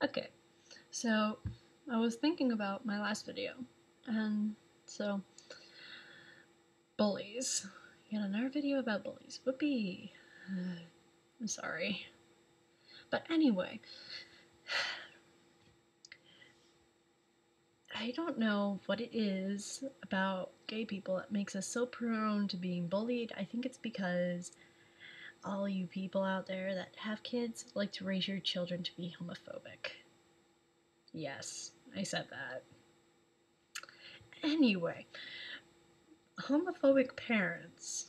Okay, so I was thinking about my last video, and so bullies. Yet another video about bullies. Whoopee. I'm sorry. But anyway, I don't know what it is about gay people that makes us so prone to being bullied. I think it's because all you people out there that have kids like to raise your children to be homophobic. Yes, I said that. Anyway, homophobic parents.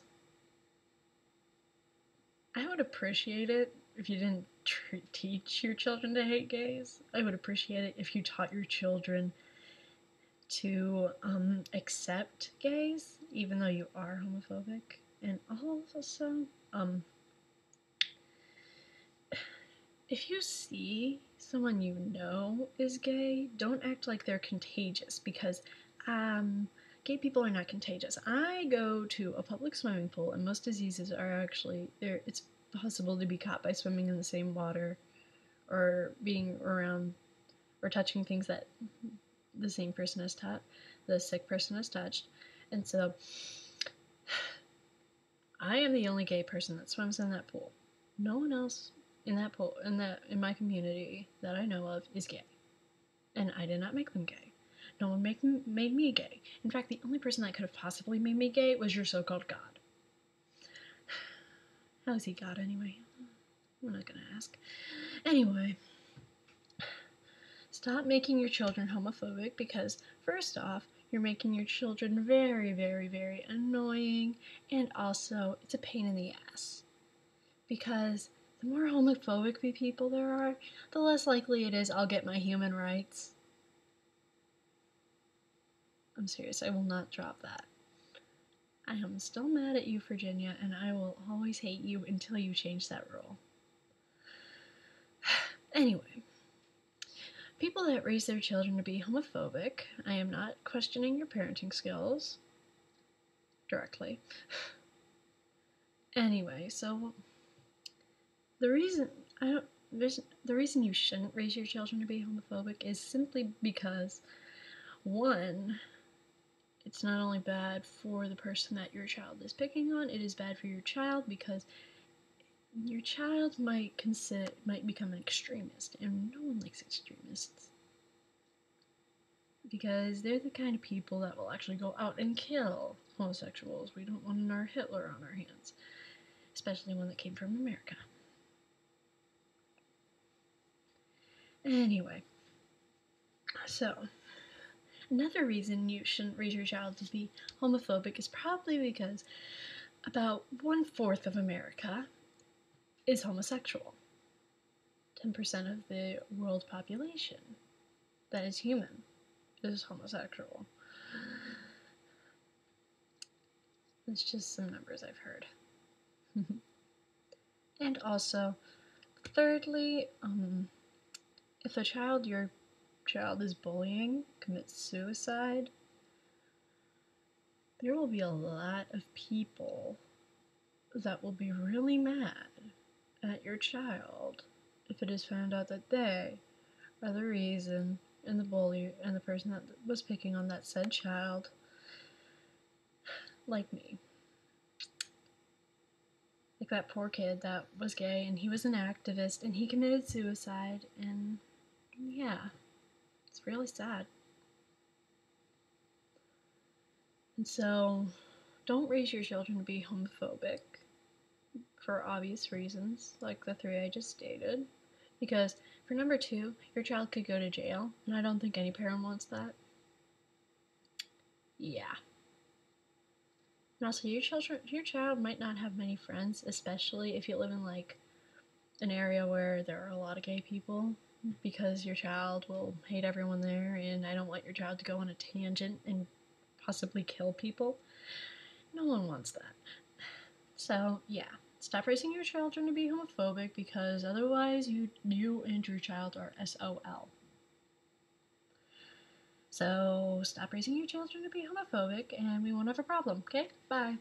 I would appreciate it if you didn't teach your children to hate gays. I would appreciate it if you taught your children to accept gays, even though you are homophobic. And also, if you see someone you know is gay, don't act like they're contagious, because gay people are not contagious. I go to a public swimming pool, and most diseases are actually there. It's possible to be caught by swimming in the same water, or being around, or touching things that the same person has touched, the sick person has touched. And so, I am the only gay person that swims in that pool. No one else in that pool, in my community that I know of, is gay, and I did not make them gay. No one made me gay. In fact, the only person that could have possibly made me gay was your so-called God. How is he God anyway? We're not gonna ask. Anyway, stop making your children homophobic, because first off, you're making your children very, very, very annoying, and also it's a pain in the ass. Because the more homophobic people there are, the less likely it is I'll get my human rights. I'm serious, I will not drop that. I am still mad at you, Virginia, and I will always hate you until you change that rule. Anyway, people that raise their children to be homophobic, I am not questioning your parenting skills directly. Anyway, so the reason you shouldn't raise your children to be homophobic is simply because, one, it's not only bad for the person that your child is picking on, it is bad for your child, because your child might become an extremist, and no one likes extremists, because they're the kind of people that will actually go out and kill homosexuals. We don't want another Hitler on our hands, especially one that came from America. Anyway, so another reason you shouldn't raise your child to be homophobic is probably because about 1/4 of America is homosexual. 10% of the world population that is human is homosexual. It's just some numbers I've heard. And also, thirdly, if your child is bullying, commits suicide, there will be a lot of people that will be really mad at your child if it is found out that they are the reason, and the bully and the person that was picking on that said child, like me. Like that poor kid that was gay, and he was an activist, and he committed suicide, and yeah, it's really sad. And so, don't raise your children to be homophobic for obvious reasons, like the three I just stated. Because for number 2, your child could go to jail, and I don't think any parent wants that. Yeah. And also, your child might not have many friends, especially if you live in like an area where there are a lot of gay people, because your child will hate everyone there, and I don't want your child to go on a tangent and possibly kill people. No one wants that. So, yeah. Stop raising your children to be homophobic, because otherwise you and your child are SOL. So stop raising your children to be homophobic, and we won't have a problem, okay? Bye.